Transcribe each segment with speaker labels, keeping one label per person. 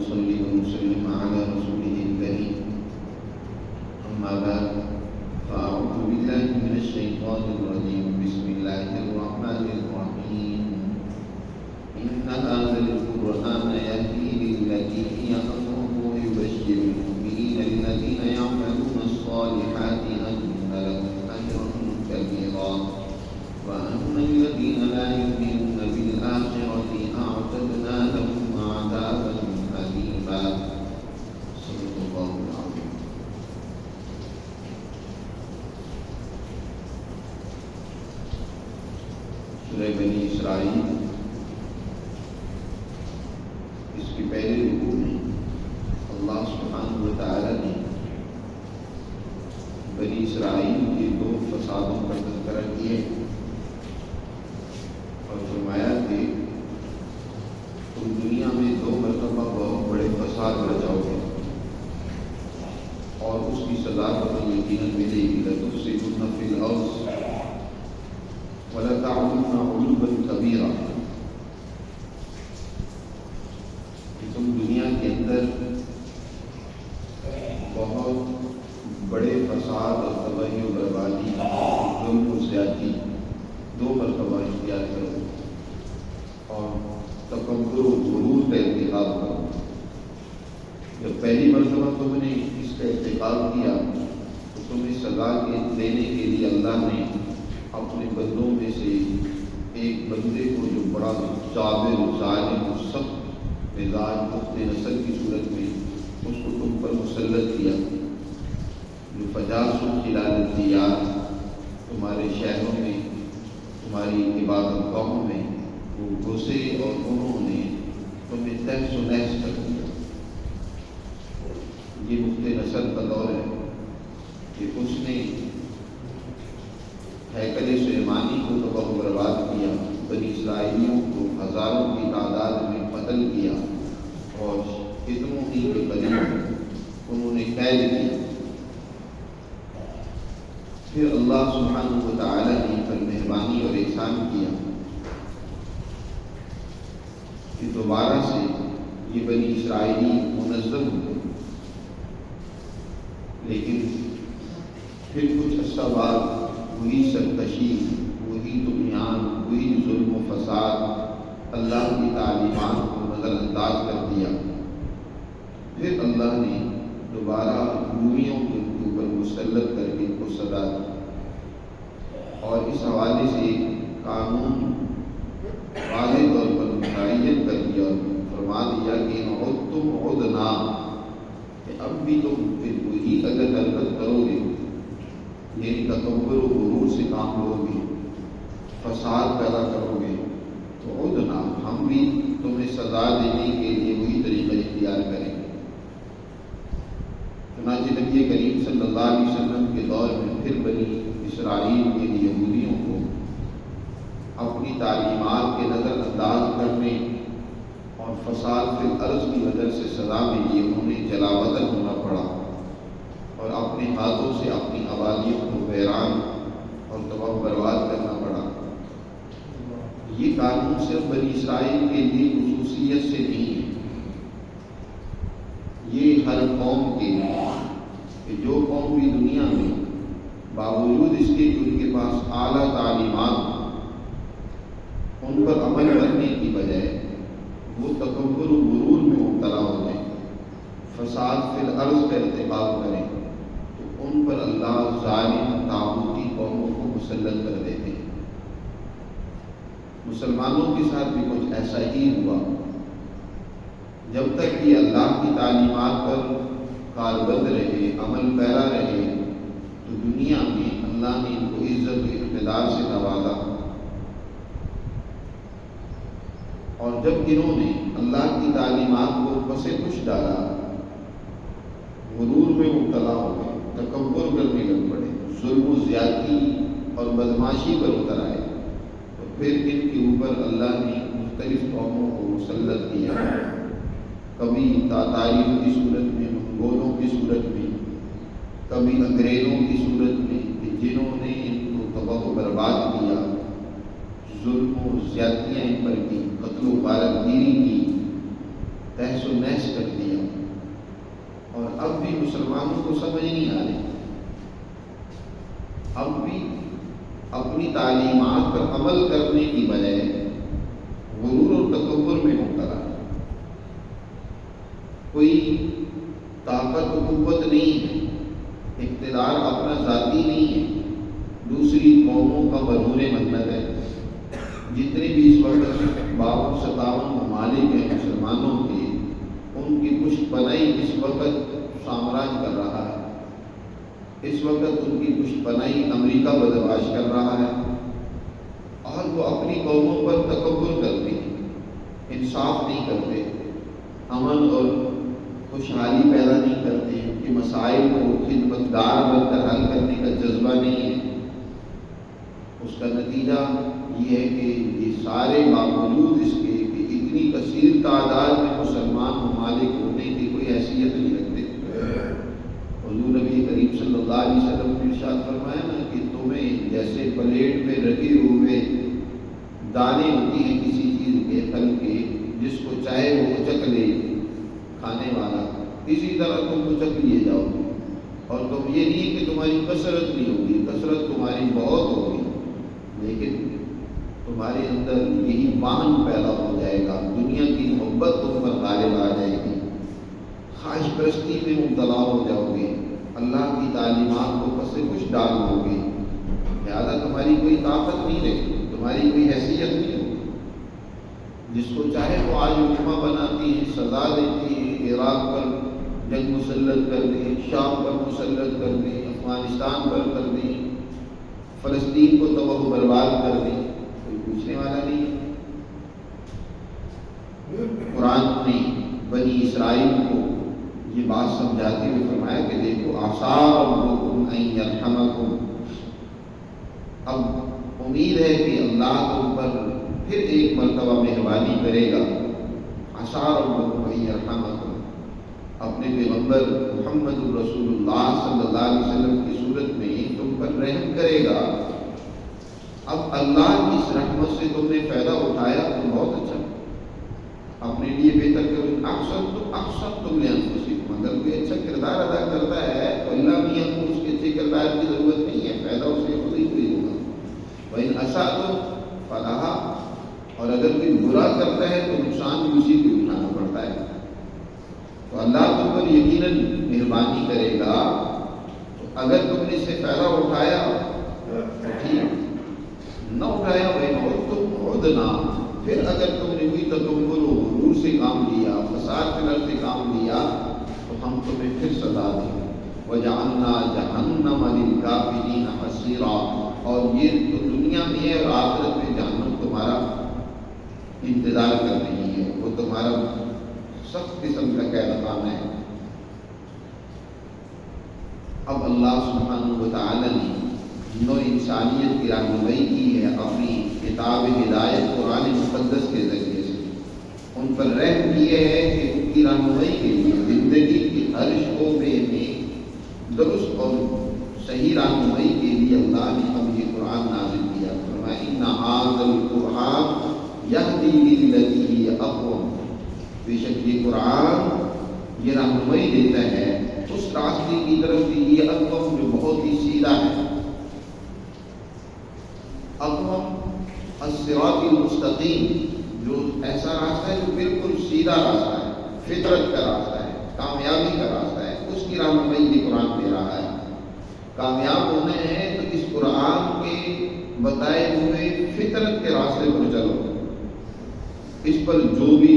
Speaker 1: ونصلي ونسلم على رسوله الكريم أما بعد فأعوذ بالله من الشيطان الرجيم بسم الله الرحمن الرحيم إن هذا القرآن يهدي للتي هي أقوم ويبشر المؤمنين الذين يعملون الصالحات أن لهم أجرا كبيرا وأن الذين لا يؤمنون بالآخرة أعتدنا لهم عذابا أليما صدق الله العظيم. سورہ بنی اسرائیل اس کی پہلے رکوع میں اللہ سبحانہ و تعالی نے بنی اسرائیل کے دو فسادوں کا تذکرہ کیا اور فرمایا کہ تم دنیا میں دو مرتبہ بہت بڑے فساد رچاؤ گے اور اس کی سزا تمہیں یقیناً ملے گی لتفسدن فی الارض وَلَتَعْلُنَّ عُلُوًّا كَبِيرًا، کہ تم دنیا کے اندر بہت بڑے فساد اور تباہی و بربادی، ظلم و زیادتی دو مرتبہ اختیار کرو اور تکبر و غرور کا ارتکاب کرو۔ جب پہلی مرتبہ تم نے اس کا ارتکاب کیا تو تمہیں سزا دینے کے لیے اللہ نے اپنے بندوں میں سے ایک بندے کو جو بڑا جابر ظالم و سخت مزاج پختہ نسل کی صورت میں اس کو تم پر مسلط کیا، جو 50 خلال الدیار تمہارے شہروں میں تمہاری عبادت گاہوں میں وہ گھسے اور انہوں نے تمہیں تہس و نحس کر دیا۔ یہ پختہ نسل کا دور ہے کہ اس نے ہیکل سلیمانی کو تباہ و برباد کیا، بنی اسرائیلیوں کو ہزاروں کی تعداد میں قتل کیا اور اتنوں ہی کے قریب انہوں نے قید کیا۔ پھر اللہ سبحانہ و تعالی نے پر مہربانی اور احسان کیا کہ دوبارہ سے یہ بنی اسرائیلی منظم ہوئے، لیکن پھر کچھ عرصہ بعد وہی سرکشی، وہی طغیان، وہی ظلم و فساد، اللہ کی تعلیمات کو نظر انداز کر دیا۔ پھر اللہ نے دوبارہ رومیوں کے اوپر مسلط کر کے ان کو سزا دی اور اس حوالے سے ایک قانون واضح طور پر متعین کر دیا اور فرما دیا کہ ان عدتم عدنا، کہ اب بھی تم پھر وہی غلط حرکت کرو گے، یعنی تکبر و غرور سے کام لو گے، فساد پیدا کرو گے، تو عدنا، ہم بھی تمہیں سزا دینے کے لیے وہی طریقہ اختیار کریں گے۔ چنانچہ نبی کریم صلی اللہ علیہ وسلم کے دور میں پھر بنی اسرائیل کے یہودیوں کو اپنی تعلیمات کے نظر انداز کرنے اور فساد فی الارض کی وجہ سے سزا ملی، انہوں نے جلا وطن ہونا پڑا اور اپنے ہاتھوں سے اپنی آبادیوں کو ویران اور تباہ و برباد کرنا پڑا۔ یہ قانون صرف بنی اسرائیل کے لیے خصوصیت سے نہیں ہے، یہ ہر قوم کے لیے کہ جو قوم بھی دنیا میں باوجود اس کے کہ ان کے پاس اعلیٰ تعلیمات ان پر عمل کرنے کی بجائے وہ تکبر و غرور میں مبتلا ہو جائیں، فساد فی الارض کا ارتکاب کریں، تو ان پر اللہ ظالم طاغوتی قوموں کو مسلط کر دیتے ہیں۔ مسلمانوں کے ساتھ بھی کچھ ایسا ہی ہوا۔ جب تک یہ اللہ کی تعلیمات پر کاربند رہے، عمل پیرا رہے، تو دنیا میں اللہ نے ان کو عزت و اقتدار سے نوازا، اور جب انہوں نے اللہ کی تعلیمات کو پس پش ڈالا، غرور میں مبتلا ہو گئے، تکبر کرنے لگ پڑے، ظلم و زیادتی اور بدماشی پر اتر آئے، تو پھر ان کے اوپر اللہ نے مختلف قوموں کو مسلط کیا، کبھی تاتاریوں کی صورت میں، منگولوں کی صورت میں، کبھی انگریزوں کی صورت میں، کہ جنہوں نے ان کو تباہ و برباد کیا، ظلم و زیادتیاں ان پر کی، قتل و غارت گیری کی، تہس تہس و نحس کر دیا، اور اب بھی مسلمانوں کو سمجھ نہیں آ رہی، اب بھی اپنی تعلیمات پر عمل کرنے کی بجائے غرور اور تکبر میں مبتلا ہے۔ کوئی طاقت و قوت نہیں ہے، اقتدار اپنا ذاتی نہیں ہے، دوسری قوموں کا مرہون منت ہے۔ جتنے بھی اس وقت 52-57 ممالک ہیں مسلمانوں کے، ان کی پشت پناہی اس وقت سامراج کر رہا ہے، اس وقت ان کی پشت پناہی امریکہ بدمعاش کر رہا ہے، اور وہ اپنی قوموں پر تکبر کرتے ہیں، انصاف نہیں کرتے، امن اور خوشحالی پیدا نہیں کرتے، ان کے مسائل کو خدمتگار بن کر حل کرنے کا جذبہ نہیں ہے۔ اس کا نتیجہ یہ ہے کہ یہ سارے باوجود اس کے کہ اتنی کثیر تعداد میں مسلمان ممالک ہونے کی کوئی حیثیت نہیں رکھتے۔ حضور نبی کریم صلی اللہ علیہ وسلم نے ارشاد فرمایا نا کہ تمہیں جیسے پلیٹ میں رکھے ہوئے دانے ہوتی ہیں کسی چیز کے پھل کے، جس کو چاہے وہ اچک لے کھانے والا، اسی طرح تم اچک لیے جاؤ گے، اور تم یہ نہیں کہ تمہاری کثرت نہیں ہوگی، کثرت تمہاری بہت ہوگی، لیکن تمہارے اندر یہی وہن پیدا ہو جائے گا، دنیا کی محبت تم پر غالب آ جائے گی، خواہش پرستی میں مبتلا ہو جاؤ گے، اللہ کی تعلیمات کو پس کچھ ڈال دو گے، لہٰذا تمہاری کوئی طاقت نہیں رہی، تمہاری کوئی حیثیت نہیں ہوگی۔ جس کو چاہے وہ آج حکمہ بناتی ہے، سزا دیتی ہے، عراق پر جنگ مسلط کر دیں، شام پر مسلط کر دیں، افغانستان پر کر دیں، فلسطین کو تباہ و برباد کر دیں، کوئی پوچھنے والا نہیں ہے۔ قرآن نے بنی اسرائیل کو یہ بات سمجھاتے ہوئے فرمایا کہ دیکھو عسیٰ ربکم ان یرحمکم، اب امید ہے کہ اللہ تم پر پھر ایک مرتبہ مہربانی کرے گا، عسیٰ ربکم ان یرحمکم، اپنے پیغمبر محمد رسول اللہ صلی اللہ علیہ وسلم کی صورت میں تم پر رحم کرے گا۔ اب اللہ کی اس رحمت سے تم نے فائدہ اٹھایا تو بہت اچھا، اپنے لیے بہتر کرو، احسن تم لانفسکم، اگر کوئی اچھا کردار ادا کرتا ہے تو اللہ میاں کو اس کے اچھے کردار کی ضرورت نہیں ہے، فائدہ اس کے خود ہی کوئی ہوگا۔ وَإِنْ أَسَأْتُمْ فَلَهَا، اور اگر کوئی برا کرتا ہے تو نقصان بھی اسی کو اٹھانا پڑتا ہے، تو اللہ تم پر یقیناً مہربانی کرے گا۔ تو اگر تم نے اس سے فائدہ اٹھایا تو ٹھیک، نہ اٹھایا تم عدنا، پھر اگر تم نے کوئی تکبر و غرور سے کام لیا، فساد فکر سے کام لیا، تو ہم تمہیں پھر سزا دیں گے۔ وَجَعَلْنَا جَهَنَّمَ لِلْكَافِرِينَ حَصِيرًا، اور یہ تو دنیا میں ہے اور آخرت میں جہنم تمہارا انتظار کر رہی ہے، وہ تمہارا سخت قسم کا قید خانہ ہے۔ اب اللہ سبحانہ و تعالی نے نو انسانیت کی رہنمائی کی ہے اپنی کتاب ہدایت قرآن مقدس کے ذریعے سے، ان پر رحم کیے ہے کہ ان کی رہنمائی کے لیے زندگی کے ہر شعبے میں درست اور صحیح رہنمائی کے لیے اللہ نے اب یہ قرآن نازل کیا۔ فرمایا ان ھذا القرآن یہدی للتی ہی اقوم، بے شک یہ قرآن یہ رہنمائی دیتا ہے اس راستے کی طرف کہ یہ اقوم جو بہت ہی سیدھا ہے، اقوم الصراط المستقیم، جو ایسا راستہ ہے جو بالکل سیدھا راستہ ہے، فطرت کا راستہ ہے، کامیابی کا راستہ ہے، اس کی رہنمائی یہ قرآن دے رہا ہے۔ کامیاب ہونا ہے تو اس قرآن کے بتائے ہوئے فطرت کے راستے پر چلو، اس پر جو بھی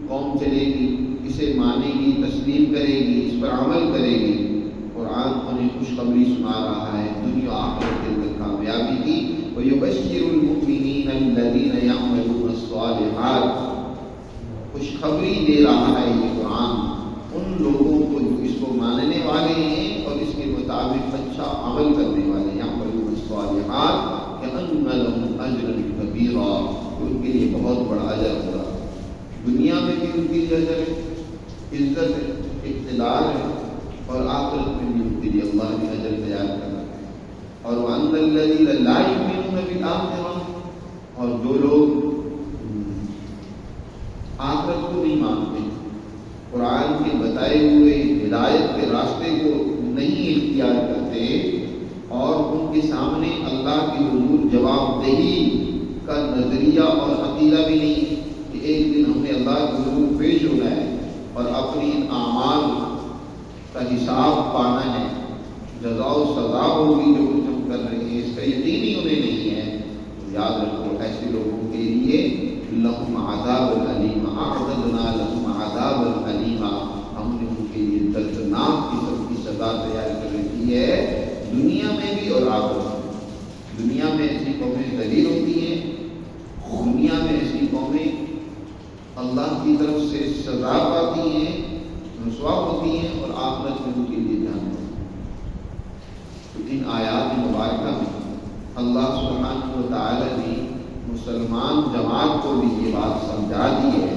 Speaker 1: قوم چلے گی، اسے مانے گی، تسلیم کرے گی، اس پر عمل کرے گی، قرآن انہیں خوشخبری سنا رہا ہے دنیا آخرت کے اندر کامیابی کی۔ وَيُبَشِّرُ الْمُؤْمِنِينَ الَّذِينَ يَعْمَلُونَ الصَّالِحَاتِ، خوشخبری دے رہا ہے یہ قرآن ان لوگوں کو جو اس کو ماننے والے ہیں اور اس کے مطابق اچھا عمل کرنے والے، يَعْمَلُونَ الصَّالِحَاتِ كَأَنَّ لَهُمْ أَجْرًا كَبِيرًا، ان کے لیے بہت بڑا اجر ہوگا، دنیا میں بھی ان کے لیے اجر ہے، عزت ہے، اقتدار ہے، اور آخرت میں بھی ان کے لیے اللہ نے اجر تیار کرنا ہے۔ اور وَأَنَّ الَّذِينَ لَا يُؤْمِنُونَ بِالْآخِرَةِ، اور جو لوگ آخرت کو نہیں مانتے، قرآن کے بتائے ہوئے ہدایت کے راستے کو نہیں اختیار کرتے اور ان کے سامنے اللہ کی حضور جواب دہی کا نظریہ اور عقیدہ بھی نہیں کہ ایک دن ہم نے اللہ کے حضور پیش ہونا ہے اور اپنی ان اعمال کا حساب پانا ہے، جزا و سزا ہوگی جو کچھ ہم کر رہے ہیں، اس کا یقین ہی انہیں نہیں ہے، تو یاد رکھو ایسے لوگوں کے لیے لہم عذاب علیم، اعتدنا لہم عذاب علیم، ہم نے ان کے لیے دردناک قسم کی سزا تیار کر رکھی ہے، دنیا میں بھی اور آخرت میں۔ دنیا میں ایسی قومیں ذلیل ہوتی ہیں، دنیا میں ایسی قومیں اللہ کی طرف سے سزا پاتی ہیں، رسوا ہوتی ہیں، اور آخرت میں ان کے لیے جہنم۔ تو ان آیات مبارکہ میں اللہ سبحانہ و تعالی نے مسلمان جماعت کو بھی یہ بات سمجھا دی ہے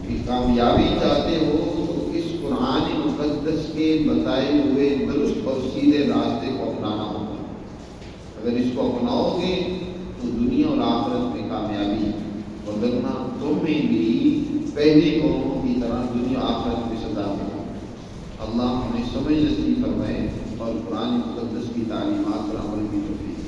Speaker 1: کہ کامیابی چاہتے ہو تو اس قرآن مقدس کے بتائے ہوئے درست اور سیدھے راستے کو اپنانا ہوگا۔ اگر اس کو اپناؤ گے تو دنیا اور آخرت میں کامیابی، ورنہ تم میں بھی پہلی قوموں کی طرح دنیا آخرت میں سزا ہوگا۔ اللہ ہمیں سمجھ نصیب فرمائے اور قرآن مقدس کی تعلیمات پر عمل کی توفیق